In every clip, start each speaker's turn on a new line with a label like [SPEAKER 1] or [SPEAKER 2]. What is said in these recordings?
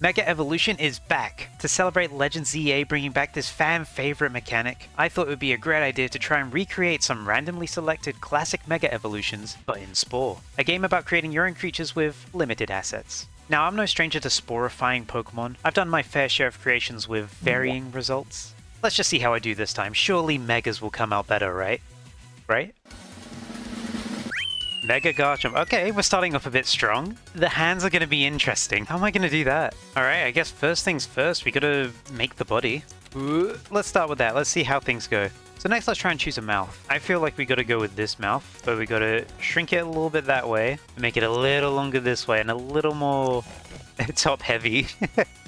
[SPEAKER 1] Mega Evolution is back! To celebrate Legends Z-A bringing back this fan favorite mechanic, I thought it would be a great idea to try and recreate some randomly selected classic Mega Evolutions, but in Spore. A game about creating your own creatures with limited assets. Now, I'm no stranger to sporifying Pokemon. I've done my fair share of creations with varying results. Let's just see how I do this time. Surely Megas will come out better, right? Right? Mega Garchomp. Okay, we're starting off a bit strong. The hands are going to be interesting. How am I going to do that? Alright, I guess first things first, we got to make the body. Ooh, let's start with that. Let's see how things go. So next, let's try and choose a mouth. I feel like we got to go with this mouth, but we got to shrink it a little bit that way, make it a little longer this way, and a little more top heavy.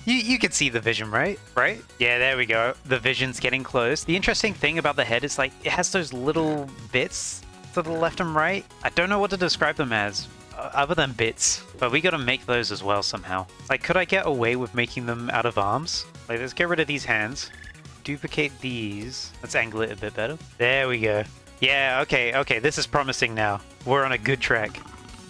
[SPEAKER 1] You can see the vision, right? Right? Yeah, there we go. The vision's getting close. The interesting thing about the head is like, it has those little bits to the left and right. I don't know what to describe them as, other than bits, but we gotta make those as well somehow. Like, could I get away with making them out of arms? Like, let's get rid of these hands. Duplicate these. Let's angle it a bit better. There we go. Yeah, okay, this is promising now. We're on a good track.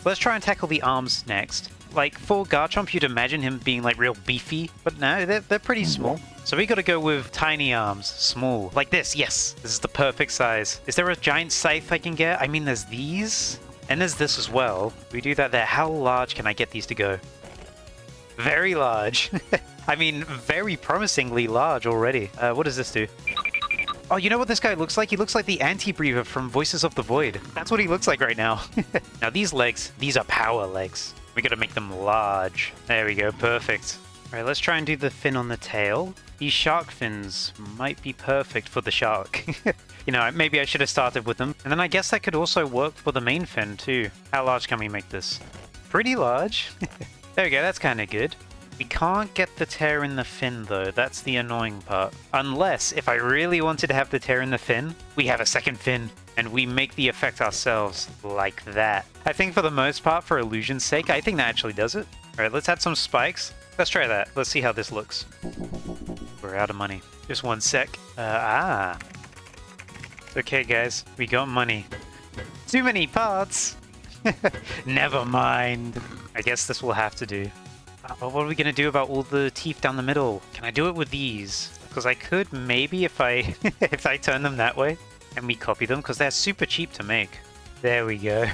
[SPEAKER 1] Let's try and tackle the arms next. Like, for Garchomp, you'd imagine him being, like, real beefy, but no, they're pretty small. So we gotta go with tiny arms, small. Like this, yes! This is the perfect size. Is there a giant scythe I can get? I mean, there's these, and there's this as well. We do that there. How large can I get these to go? Very large. I mean, very promisingly large already. What does this do? Oh, you know what this guy looks like? He looks like the anti-breather from Voices of the Void. That's what he looks like right now. Now these legs, these are power legs. We gotta make them large. There we go, perfect. Alright, let's try and do the fin on the tail. These shark fins might be perfect for the shark. You know, maybe I should have started with them. And then I guess that could also work for the main fin too. How large can we make this? Pretty large. There we go, that's kind of good. We can't get the tear in the fin though, that's the annoying part. Unless, if I really wanted to have the tear in the fin, we have a second fin. And we make the effect ourselves, like that. I think for the most part, for illusion's sake, I think that actually does it. Alright, let's add some spikes. Let's try that. Let's see how this looks. We're out of money. Just one sec. Okay, guys. We got money. Too many parts! Never mind. I guess this will have to do. But what are we going to do about all the teeth down the middle? Can I do it with these? Because I could maybe if I if I turn them that way. And we copy them because they're super cheap to make. There we go.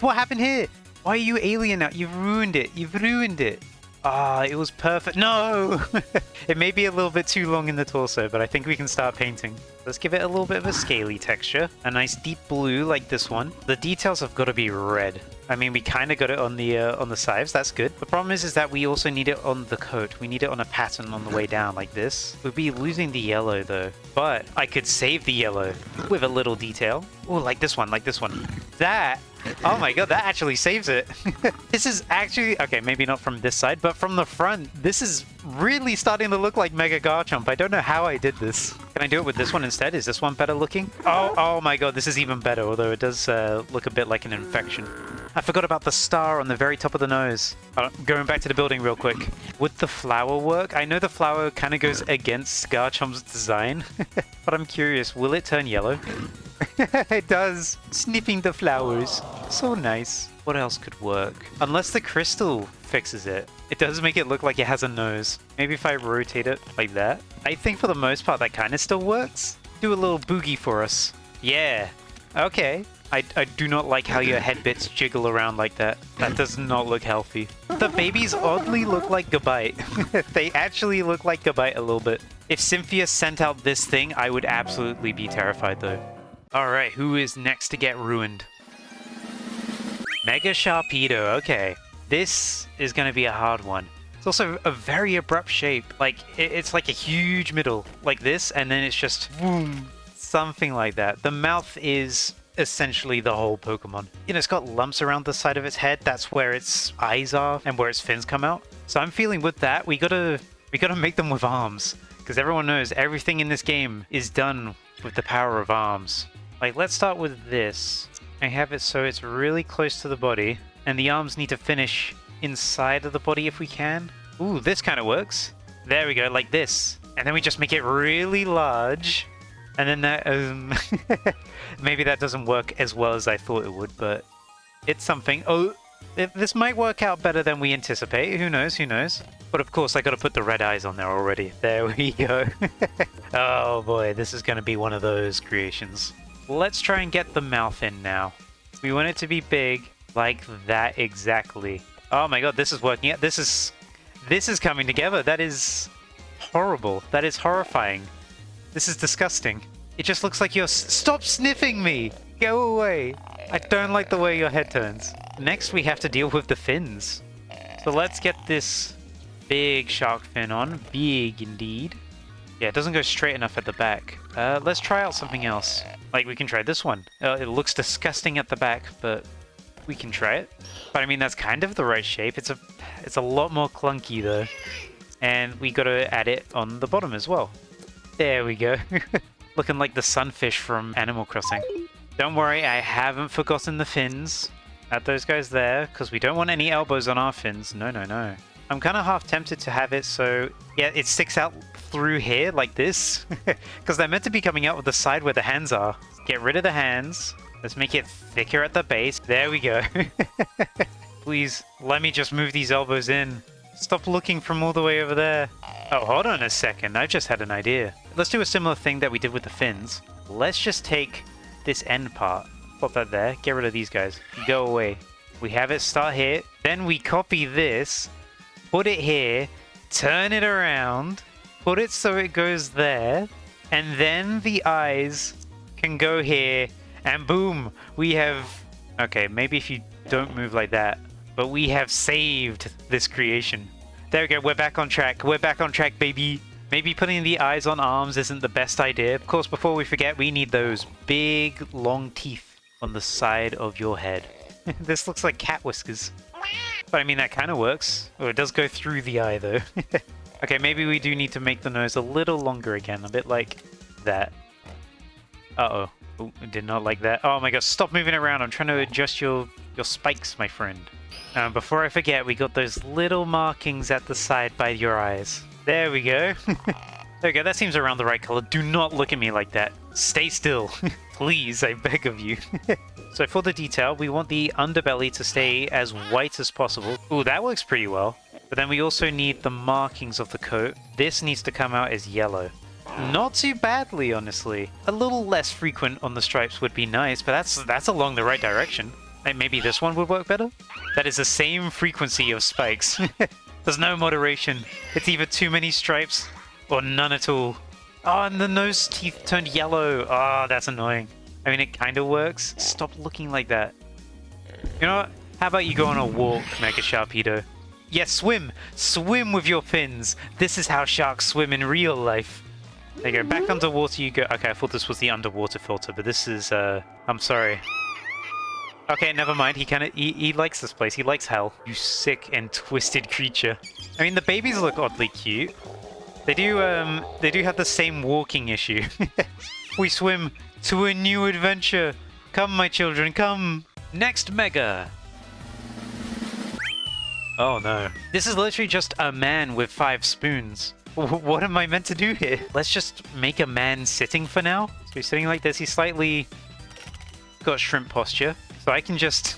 [SPEAKER 1] What happened here? Why are you alien now? You've ruined it. You've ruined it. Ah, it was perfect. No! It may be a little bit too long in the torso, but I think we can start painting. Let's give it a little bit of a scaly texture. A nice deep blue like this one. The details have got to be red. I mean, we kind of got it on the sides. That's good. The problem is that we also need it on the coat. We need it on a pattern on the way down like this. We'll be losing the yellow though. But I could save the yellow with a little detail. Oh, like this one, like this one. That... Oh my god, that actually saves it. This is actually... Okay, maybe not from this side, but from the front. This is really starting to look like Mega Garchomp. I don't know how I did this. Can I do it with this one instead? Is this one better looking? Oh my god, this is even better, although it does look a bit like an infection. I forgot about the star on the very top of the nose. Going back to the building real quick. Would the flower work? I know the flower kind of goes against Garchomp's design, but I'm curious, will it turn yellow? It does. Sniffing the flowers. So nice. What else could work? Unless the crystal fixes it. It does make it look like it has a nose. Maybe if I rotate it like that. I think for the most part that kind of still works. Do a little boogie for us. Yeah. Okay. I do not like how your head bits jiggle around like that. That does not look healthy. The babies oddly look like Gabite. They actually look like Gabite a little bit. If Cynthia sent out this thing, I would absolutely be terrified though. Alright, who is next to get ruined? Mega Sharpedo, okay. This is going to be a hard one. It's also a very abrupt shape. Like, it's like a huge middle, like this, and then it's just boom, something like that. The mouth is essentially the whole Pokemon. You know, it's got lumps around the side of its head. That's where its eyes are and where its fins come out. So I'm feeling with that, we gotta make them with arms. Because everyone knows everything in this game is done with the power of arms. Like, let's start with this. I have it so it's really close to the body, and the arms need to finish inside of the body if we can. Ooh, this kind of works. There we go, like this. And then we just make it really large. And then that, maybe that doesn't work as well as I thought it would, but it's something. Oh, This might work out better than we anticipate. Who knows? Who knows? But of course, I got to put the red eyes on there already. There we go. Oh boy, this is going to be one of those creations. Let's try and get the mouth in now. We want it to be big, like that exactly. Oh my god, this is working out. This is coming together. That is horrible. That is horrifying. This is disgusting. It just looks like you're... Stop sniffing me! Go away! I don't like the way your head turns. Next, we have to deal with the fins. So let's get this big shark fin on. Big indeed. Yeah, it doesn't go straight enough at the back. Let's try out something else. Like, we can try this one. It looks disgusting at the back, but we can try it. But I mean, that's kind of the right shape. It's a lot more clunky, though. And we gotta add it on the bottom as well. There we go. Looking like the sunfish from Animal Crossing. Don't worry, I haven't forgotten the fins. Add those guys there, because we don't want any elbows on our fins. No, no, no. I'm kind of half tempted to have it so, yeah, it sticks out through here like this. Because they're meant to be coming out with the side where the hands are. Get rid of the hands. Let's make it thicker at the base. There we go. Please, let me just move these elbows in. Stop looking from all the way over there. Oh, hold on a second. I've just had an idea. Let's do a similar thing that we did with the fins. Let's just take this end part. Pop that there. Get rid of these guys. Go away. We have it start here. Then we copy this. Put it here. Turn it around. Put it so it goes there. And then the eyes can go here. And boom. We have... Okay, maybe if you don't move like that. But we have saved this creation. There we go, we're back on track. We're back on track, baby. Maybe putting the eyes on arms isn't the best idea. Of course, before we forget, we need those big, long teeth on the side of your head. This looks like cat whiskers. But I mean, that kind of works. Oh, it does go through the eye, though. Okay, maybe we do need to make the nose a little longer again. A bit like that. Uh-oh. Oh, I did not like that. Oh my god, stop moving around. I'm trying to adjust your spikes, my friend. Before I forget, we got those little markings at the side by your eyes. There we go. There we go, that seems around the right color. Do not look at me like that. Stay still. Please, I beg of you. So for the detail, we want the underbelly to stay as white as possible. Ooh, that works pretty well. But then we also need the markings of the coat. This needs to come out as yellow. Not too badly, honestly. A little less frequent on the stripes would be nice, but that's along the right direction. Like maybe this one would work better? That is the same frequency of spikes. There's no moderation. It's either too many stripes or none at all. Oh, and the nose teeth turned yellow. Oh, that's annoying. I mean, it kind of works. Stop looking like that. You know what? How about you go on a walk, Mega Sharpedo? Yes, swim! Swim with your fins! This is how sharks swim in real life. There you go. Back underwater you go. Okay, I thought this was the underwater filter, but this is, I'm sorry. Okay, never mind. He likes this place. He likes hell. You sick and twisted creature. I mean, the babies look oddly cute. They do have the same walking issue. We swim to a new adventure. Come, my children, come. Next Mega. Oh no. This is literally just a man with 5 spoons. What am I meant to do here? Let's just make a man sitting for now. So he's sitting like this. He's slightly got shrimp posture. So I can just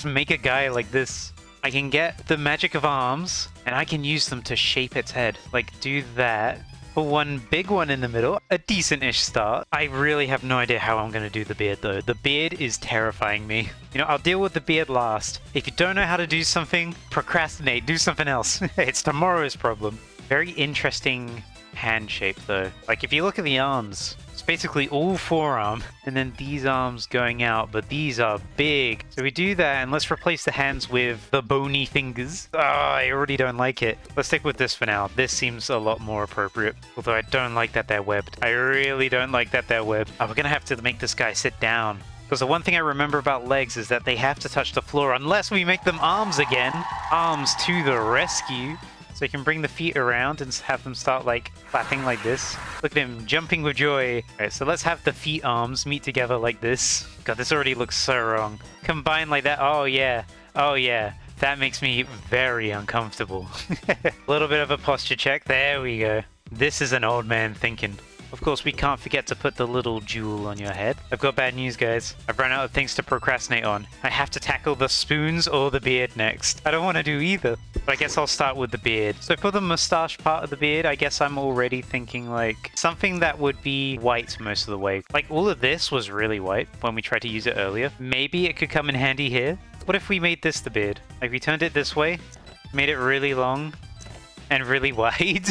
[SPEAKER 1] make a guy like this. I can get the magic of arms and I can use them to shape its head. Like do that. For one big one in the middle, a decent-ish start. I really have no idea how I'm going to do the beard though. The beard is terrifying me. You know, I'll deal with the beard last. If you don't know how to do something, procrastinate, do something else. It's tomorrow's problem. Very interesting hand shape though. Like if you look at the arms, it's basically all forearm and then these arms going out, but these are big. So we do that and let's replace the hands with the bony fingers. Oh, I already don't like it. Let's stick with this for now. This seems a lot more appropriate. Although I don't like that they're webbed. I really don't like that they're webbed. Oh, we're gonna have to make this guy sit down. Because the one thing I remember about legs is that they have to touch the floor unless we make them arms again. Arms to the rescue. So you can bring the feet around and have them start like clapping like this. Look at him jumping with joy. Alright, so let's have the feet arms meet together like this. God, this already looks so wrong. Combine like that. Oh yeah. Oh yeah. That makes me very uncomfortable. A little bit of a posture check. There we go. This is an old man thinking. Of course, we can't forget to put the little jewel on your head. I've got bad news, guys. I've run out of things to procrastinate on. I have to tackle the spoons or the beard next. I don't want to do either, but I guess I'll start with the beard. So for the mustache part of the beard, I guess I'm already thinking like something that would be white most of the way. Like all of this was really white when we tried to use it earlier. Maybe it could come in handy here. What if we made this the beard? Like we turned it this way, made it really long and really wide,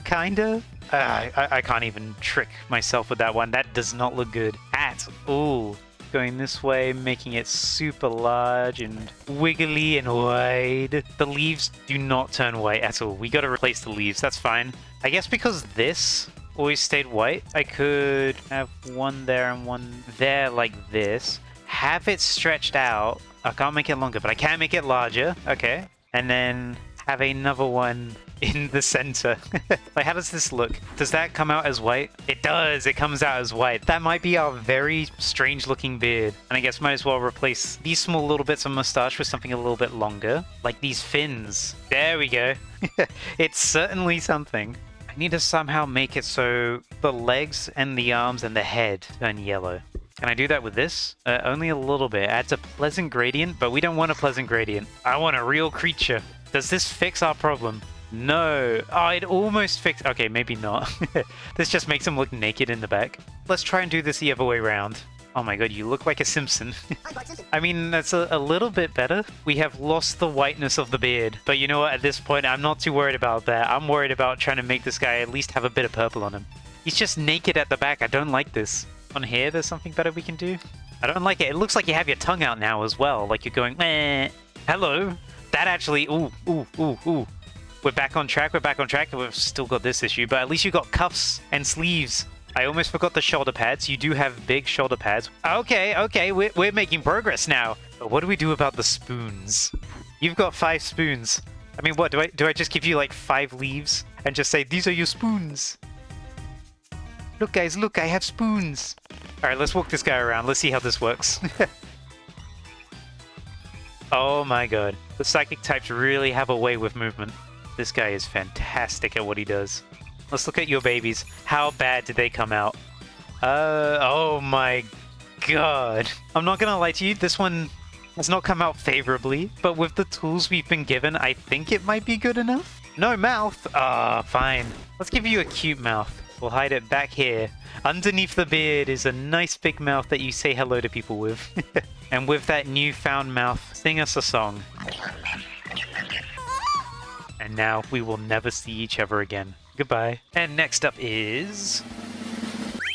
[SPEAKER 1] kinda. I can't even trick myself with that one. That does not look good at all. Going this way, making it super large and wiggly and wide. The leaves do not turn white at all. We gotta replace the leaves, that's fine. I guess because this always stayed white, I could have one there and one there like this. Have it stretched out. I can't make it longer, but I can make it larger. Okay. And then have another one in the center. Like, how does this look? Does that come out as white? It does. It comes out as white. That might be our very strange looking beard. And I guess might as well replace these small little bits of mustache with something a little bit longer. Like these fins. There we go. It's certainly something. I need to somehow make it so the legs and the arms and the head turn yellow. Can I do that with this? Only a little bit. It adds a pleasant gradient, but we don't want a pleasant gradient. I want a real creature. Does this fix our problem? No. Oh, it almost fixed... Okay, maybe not. This just makes him look naked in the back. Let's try and do this the other way around. Oh my god, you look like a Simpson. I mean, that's a little bit better. We have lost the whiteness of the beard. But you know what? At this point, I'm not too worried about that. I'm worried about trying to make this guy at least have a bit of purple on him. He's just naked at the back. I don't like this. On here, there's something better we can do. I don't like it. It looks like you have your tongue out now as well. Like you're going, meh. Hello. That actually... Ooh, ooh, ooh, ooh. We're back on track, we're back on track. We've still got this issue, but at least you got cuffs and sleeves. I almost forgot the shoulder pads. You do have big shoulder pads. Okay, we're making progress now. But what do we do about the spoons? You've got 5 spoons. I mean, what, do I just give you like 5 leaves and just say, these are your spoons? Look guys, look, I have spoons. Alright, let's walk this guy around. Let's see how this works. Oh my god. The psychic types really have a way with movement. This guy is fantastic at what he does. Let's look at your babies. How bad did they come out? Oh my god. I'm not gonna lie to you, this one has not come out favorably, but with the tools we've been given, I think it might be good enough. No mouth? Ah, fine. Let's give you a cute mouth. We'll hide it back here. Underneath the beard is a nice big mouth that you say hello to people with. And with that newfound mouth, sing us a song. And now we will never see each other again. Goodbye. And next up is...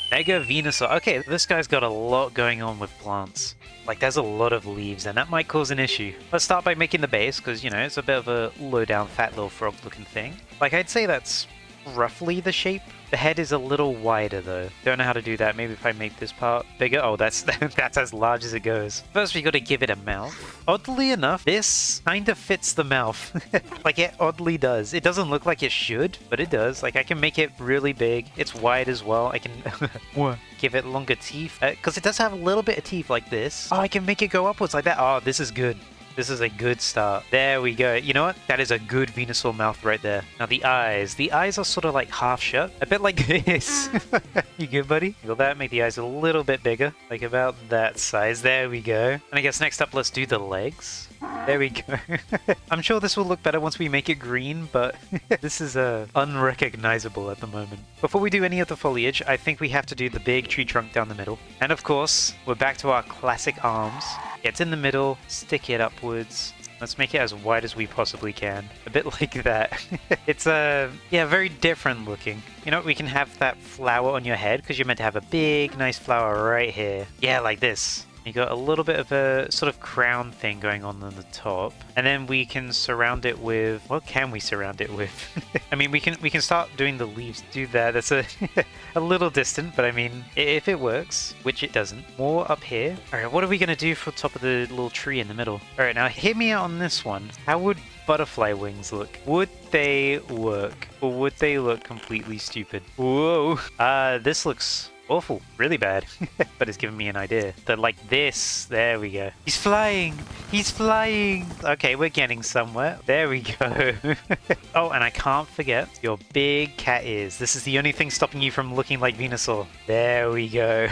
[SPEAKER 1] Mega Venusaur. Okay, this guy's got a lot going on with plants. Like, there's a lot of leaves, and that might cause an issue. Let's start by making the base, because, you know, it's a bit of a low-down, fat little frog-looking thing. Like, I'd say that's roughly the shape. The head is a little wider, though. Don't know how to do that. Maybe if I make this part bigger. Oh, that's that's as large as it goes. First, we got to give it a mouth. Oddly enough, this kind of fits the mouth. Like, it oddly does. It doesn't look like it should, but it does. Like, I can make it really big. It's wide as well. I can give it longer teeth. Because it does have a little bit of teeth like this. Oh, I can make it go upwards like that. Oh, this is good. This is a good start. There we go. You know what? That is a good Venusaur mouth right there. Now the eyes. The eyes are sort of like half shut. A bit like this. You good, buddy? Will that make the eyes a little bit bigger? Like about that size. There we go. And I guess next up, let's do the legs. There we go. I'm sure this will look better once we make it green, but this is unrecognizable at the moment. Before we do any of the foliage, I think we have to do the big tree trunk down the middle. And of course, we're back to our classic arms. It's in the middle, stick it upwards. Let's make it as wide as we possibly can. A bit like that. It's yeah, very different looking. You know, we can have that flower on your head because you're meant to have a big, nice flower right here. Yeah, like this. You got a little bit of a sort of crown thing going on the top. And then we can surround it with... What can we surround it with? I mean, we can start doing the leaves. Do that. That's a little distant, but I mean, if it works, which it doesn't. More up here. All right, what are we going to do for top of the little tree in the middle? All right, now hit me out on this one. How would butterfly wings look? Would they work? Or would they look completely stupid? Whoa. This looks Awful. Really bad. But it's giving me an idea. That like this. There we go. He's flying! He's flying! Okay, we're getting somewhere. There we go. Oh, and I can't forget your big cat ears. This is the only thing stopping you from looking like Venusaur. There we go.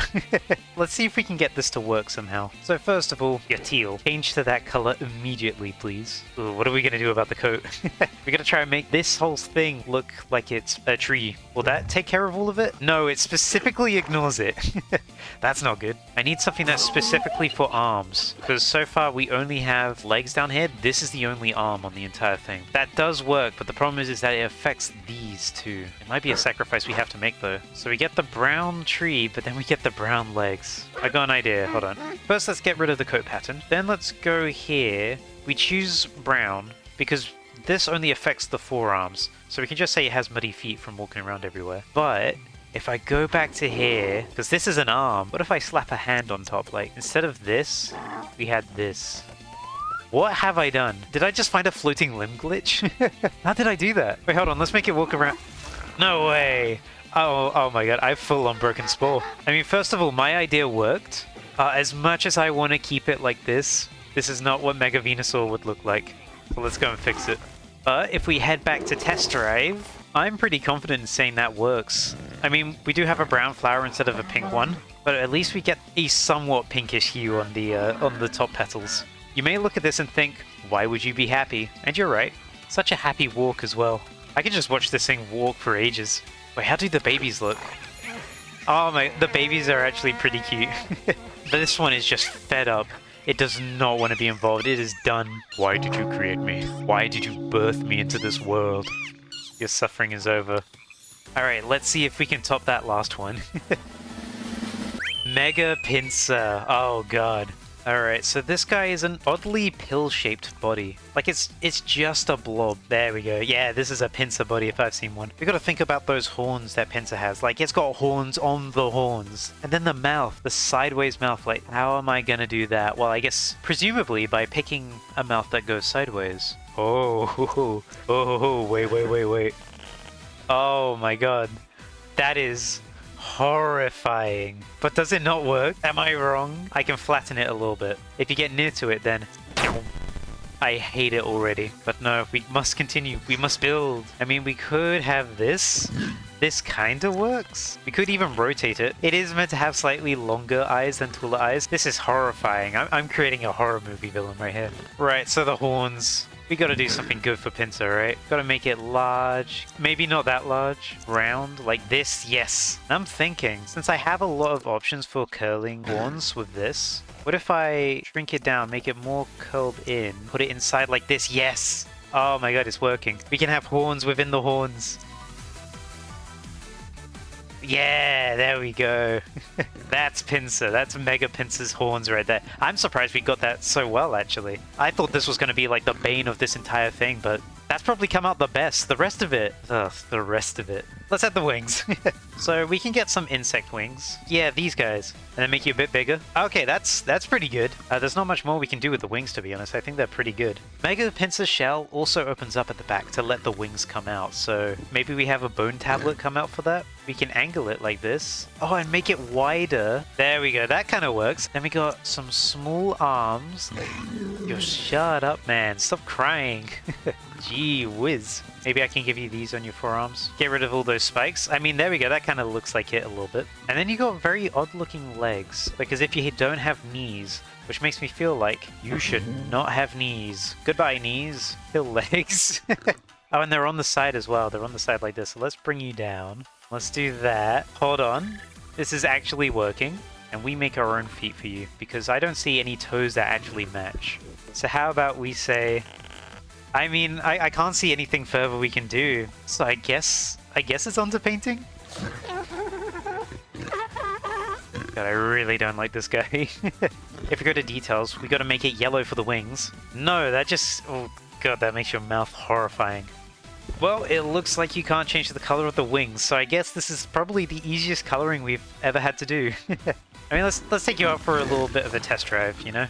[SPEAKER 1] Let's see if we can get this to work somehow. So first of all, your teal. Change to that color immediately, please. Ooh, what are we gonna do about the coat? We're gonna try and make this whole thing look like it's a tree. Will that take care of all of it? No, it specifically ignores it. That's not good. I need something that's specifically for arms, because so far we only have legs down here. This is the only arm on the entire thing. That does work, but the problem is that it affects these too. It might be a sacrifice we have to make though. So we get the brown tree, but then we get the brown legs. I got an idea. Hold on. First, let's get rid of the coat pattern. Then let's go here. We choose brown because this only affects the forearms. So we can just say it has muddy feet from walking around everywhere. But if I go back to here, because this is an arm, what if I slap a hand on top? Like, instead of this, we had this. What have I done? Did I just find a floating limb glitch? How did I do that? Wait, hold on. Let's make it walk around. No way. Oh my god. I've full on broken Spore. I mean, first of all, my idea worked. As much as I want to keep it like this is not what Mega Venusaur would look like. So let's go and fix it. But if we head back to test drive, I'm pretty confident in saying that works. I mean, we do have a brown flower instead of a pink one, but at least we get a somewhat pinkish hue on the top petals. You may look at this and think, why would you be happy? And you're right. Such a happy walk as well. I could just watch this thing walk for ages. Wait, how do the babies look? Oh my, the babies are actually pretty cute. But this one is just fed up. It does not want to be involved. It is done. Why did you create me? Why did you birth me into this world? Your suffering is over. Alright, let's see if we can top that last one. Mega Pinsir. Oh god. Alright, so this guy is an oddly pill-shaped body. Like, it's just a blob. There we go. Yeah, this is a Pinsir body if I've seen one. We gotta think about those horns that Pinsir has. Like, it's got horns on the horns. And then the mouth, the sideways mouth. Like, how am I gonna do that? Well, I guess, presumably, by picking a mouth that goes sideways. Oh, wait. Oh my god. That is horrifying. But does it not work? Am I wrong? I can flatten it a little bit. If you get near to it, then I hate it already. But no, we must continue. We must build. I mean, we could have this. This kind of works. We could even rotate it. It is meant to have slightly longer eyes than taller eyes. This is horrifying. I'm creating a horror movie villain right here. Right, so the horns. We gotta do something good for Pinsir, right? Gotta make it large. Maybe not that large. Round, like this, yes. I'm thinking, since I have a lot of options for curling horns with this, what if I shrink it down, make it more curled in, put it inside like this, yes! Oh my god, it's working. We can have horns within the horns. Yeah, there we go. That's Pinsir. That's Mega Pinsir's horns right there. I'm surprised we got that so well, actually. I thought this was going to be like the bane of this entire thing, but that's probably come out the best. The rest of it. Ugh, the rest of it. Let's add the wings. So we can get some insect wings. Yeah, these guys. And then make you a bit bigger. Okay, that's pretty good. There's not much more we can do with the wings, to be honest. I think they're pretty good. Mega Pinsir's shell also opens up at the back to let the wings come out. So maybe we have a bone tablet come out for that. We can angle it like this. Oh, and make it wider. There we go. That kind of works. Then we got some small arms. Yo, shut up, man. Stop crying. Gee whiz. Maybe I can give you these on your forearms. Get rid of all those spikes. I mean, there we go. That kind of looks like it a little bit. And then you got very odd-looking legs. Because if you don't have knees, which makes me feel like you should not have knees. Goodbye, knees. Still legs. Oh, and they're on the side as well. They're on the side like this. So let's bring you down. Let's do that. Hold on. This is actually working. And we make our own feet for you. Because I don't see any toes that actually match. So how about we say... I mean, I can't see anything further we can do. So I guess it's onto painting? God, I really don't like this guy. If we go to details, we gotta make it yellow for the wings. No, that just... Oh god, that makes your mouth horrifying. Well, it looks like you can't change the color of the wings, so I guess this is probably the easiest coloring we've ever had to do. I mean, let's take you out for a little bit of a test drive, you know?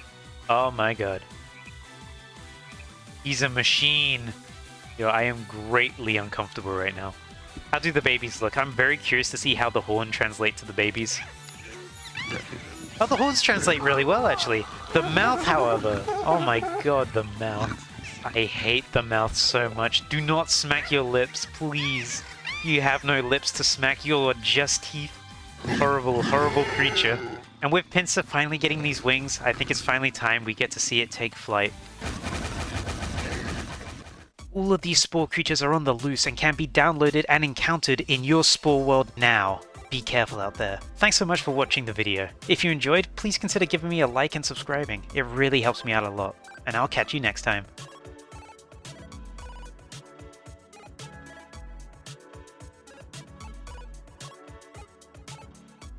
[SPEAKER 1] Oh my god. He's a machine. Yo, I am greatly uncomfortable right now. How do the babies look? I'm very curious to see how the horn translates to the babies. Oh, the horns translate really well, actually. The mouth, however. Oh my god, the mouth. I hate the mouth so much. Do not smack your lips, please. You have no lips to smack. You're just teeth. Horrible, horrible creature. And with Pinsir finally getting these wings, I think it's finally time we get to see it take flight. All of these Spore creatures are on the loose and can be downloaded and encountered in your Spore world now. Be careful out there. Thanks so much for watching the video. If you enjoyed, please consider giving me a like and subscribing. It really helps me out a lot. And I'll catch you next time.